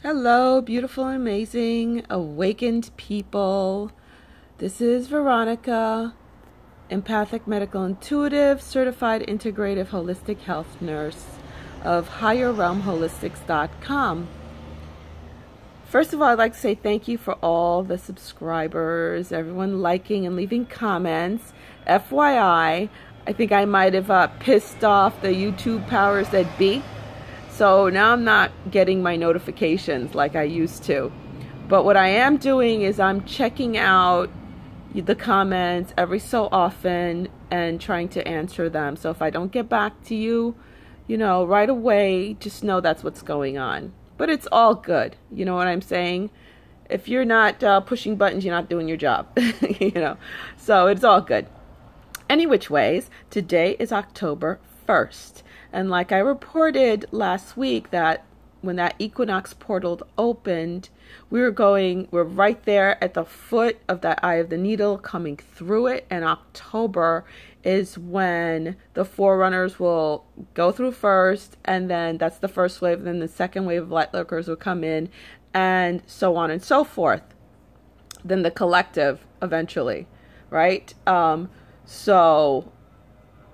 Hello, beautiful and amazing, awakened people. This is Veronica, empathic medical intuitive, certified integrative holistic health nurse of higherrealmholistics.com. First of all, I'd like to say thank you for all the subscribers, everyone liking and leaving comments. FYI, I think I might have pissed off the YouTube powers that be. So now I'm not getting my notifications like I used to. But what I am doing is I'm checking out the comments every so often and trying to answer them. So if I don't get back to you, right away, just know that's what's going on. But it's all good. You know what I'm saying? If you're not pushing buttons, you're not doing your job. So it's all good. Any which ways, today is October 1st. And like I reported last week that when that equinox portal opened, we're right there at the foot of that eye of the needle coming through it. And October is when the forerunners will go through first. And then that's the first wave. Then the second wave of light lurkers will come in and so on and so forth. Then the collective eventually, right?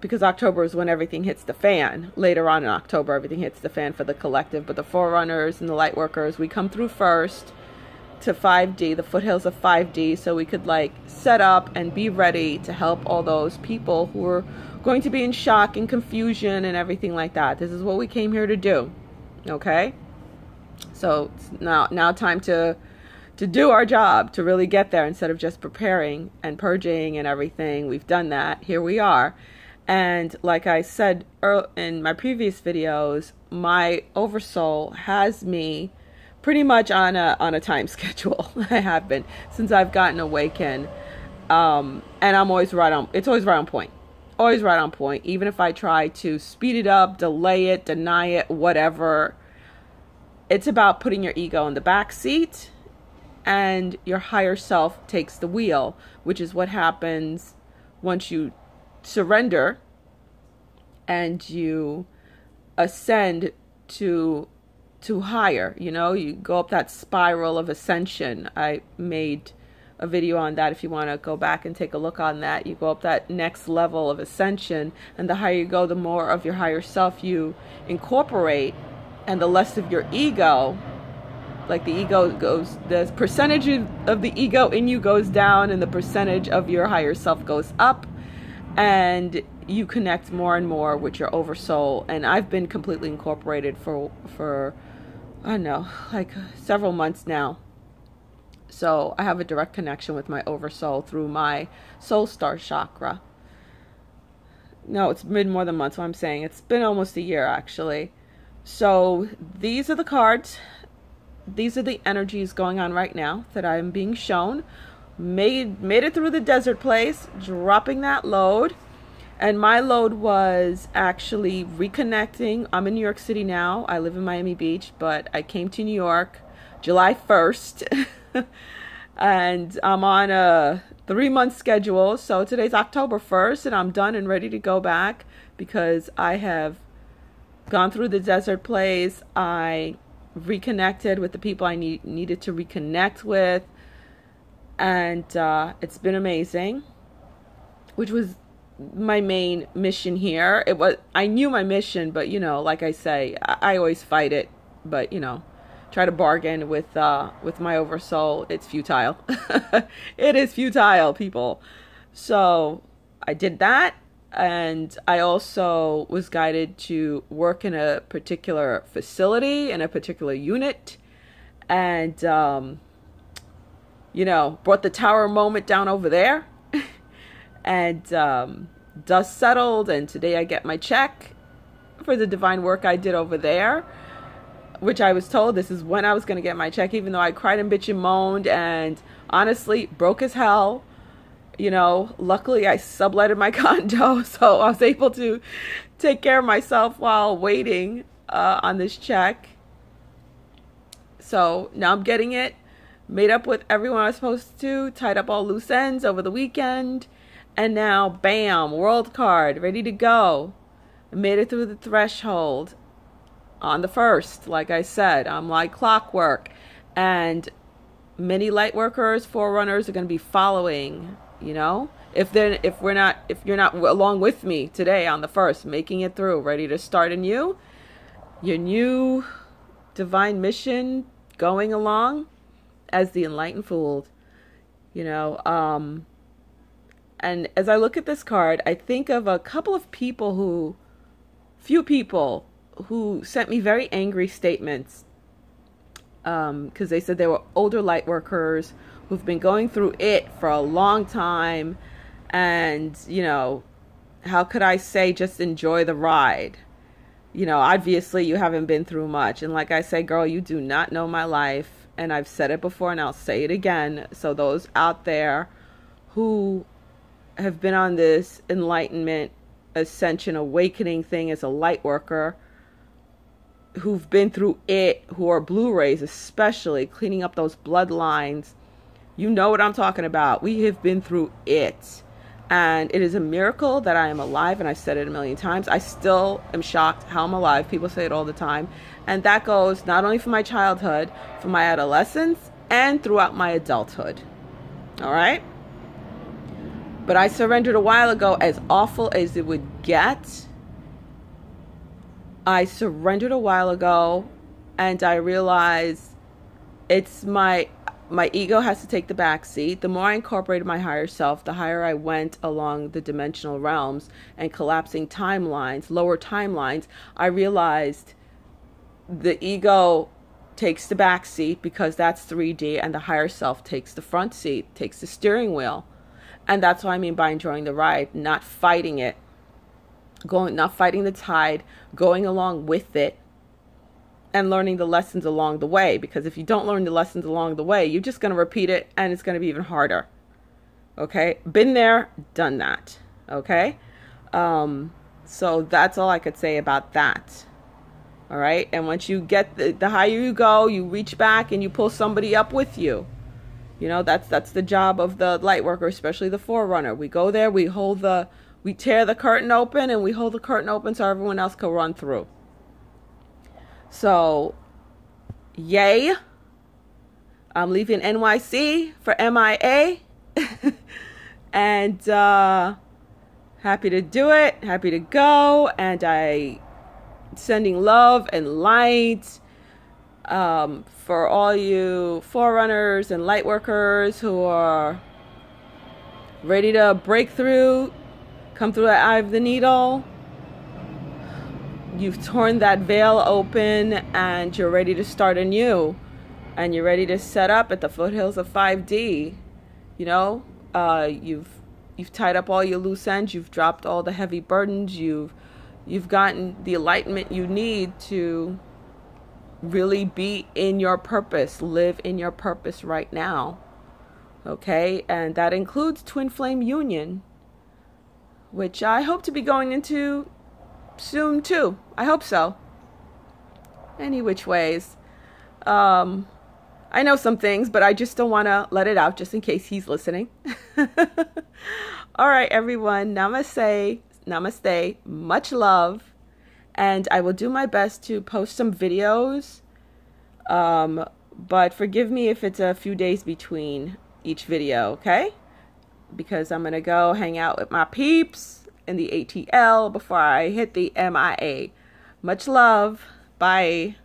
Because October is when everything hits the fan. Later on in October, everything hits the fan for the collective. But the forerunners and the light workers, we come through first to 5D, the foothills of 5D, so we could set up and be ready to help all those people who are going to be in shock and confusion and everything like that. This is what we came here to do. Okay? So it's now time to do our job, to really get there instead of just preparing and purging and everything. We've done that. Here we are. And like I said in my previous videos, my oversoul has me pretty much on a time schedule. I have been since I've gotten awakened. And I'm always right on. It's always right on point. Always right on point. Even if I try to speed it up, delay it, deny it, whatever. It's about putting your ego in the back seat and your higher self takes the wheel, which is what happens once you surrender and you ascend to higher. You go up that spiral of ascension. I made a video on that if you want to go back and take a look on that. You go up that next level of ascension, and the higher you go, the more of your higher self you incorporate, and the less of your ego. Like the ego goes, the percentage of the ego in you goes down and the percentage of your higher self goes up, and you connect more and more with your oversoul. And I've been completely incorporated for I don't know, several months now. So I have a direct connection with my oversoul through my soul star chakra. No, it's been more than months. What I'm saying, it's been almost a year actually. So these are the cards. These are the energies going on right now that I'm being shown. Made it through the desert place, dropping that load. And my load was actually reconnecting. I'm in New York City now. I live in Miami Beach, but I came to New York July 1st. And I'm on a 3-month schedule. So today's October 1st, and I'm done and ready to go back because I have gone through the desert place. I reconnected with the people I needed to reconnect with, and it's been amazing, which was my main mission here. I knew my mission, but like I say, I always fight it, but try to bargain with my oversoul. It's futile. It is futile, people. So I did that. And I also was guided to work in a particular facility, in a particular unit. And, brought the tower moment down over there. And dust settled. And today I get my check for the divine work I did over there. Which I was told this is when I was going to get my check, even though I cried and bitched and moaned. And honestly, broke as hell. Luckily I subletted my condo, so I was able to take care of myself while waiting on this check. So now I'm getting it, made up with everyone I was supposed to, tied up all loose ends over the weekend, and now, bam, world card, ready to go. I made it through the threshold on the 1st. Like I said, I'm like clockwork. And many light workers, forerunners are going to be following, you know. If you're not along with me today on the 1st, making it through, ready to start your new divine mission, going along as the enlightened fool, you know. And as I look at this card, I think of a couple of few people who sent me very angry statements, because they said they were older light workers who've been going through it for a long time. And, you know, how could I say just enjoy the ride? You know, obviously you haven't been through much. And like I say, girl, you do not know my life. And I've said it before and I'll say it again. So those out there who have been on this enlightenment, ascension, awakening thing as a light worker, who've been through it, who are Blu-rays especially, cleaning up those bloodlines, you know what I'm talking about. We have been through it. And it is a miracle that I am alive, and I've said it a million times. I still am shocked how I'm alive. People say it all the time. And that goes not only for my childhood, for my adolescence, and throughout my adulthood. All right? But I surrendered a while ago, as awful as it would get. I surrendered a while ago, and I realized it's my ego has to take the back seat. The more I incorporated my higher self, the higher I went along the dimensional realms and collapsing timelines, lower timelines, I realized the ego takes the back seat because that's 3D, and the higher self takes the front seat, takes the steering wheel. And that's what I mean by enjoying the ride, not fighting it, not fighting the tide, going along with it, and learning the lessons along the way. Because if you don't learn the lessons along the way, you're just going to repeat it, and it's going to be even harder. Okay? Been there, done that. Okay? So that's all I could say about that. All right? And once you get the higher you go, you reach back and you pull somebody up with you. You know, that's the job of the light worker, especially the forerunner. We go there, we tear the curtain open, and we hold the curtain open so everyone else can run through. So, yay. I'm leaving NYC for MIA. And happy to do it. Happy to go. And I sending love and light for all you forerunners and light workers who are ready to break through, come through the eye of the needle. You've torn that veil open, and you're ready to start anew, and you're ready to set up at the foothills of 5D. You know, you've tied up all your loose ends. You've dropped all the heavy burdens. You've gotten the enlightenment you need to really be in your purpose, live in your purpose right now. Okay, and that includes twin flame union, which I hope to be going into soon too. I hope so. Any which ways. I know some things, but I just don't want to let it out just in case he's listening. All right, everyone. Namaste. Namaste. Much love. And I will do my best to post some videos. But forgive me if it's a few days between each video, okay? Because I'm going to go hang out with my peeps in the ATL before I hit the MIA. Much love. Bye.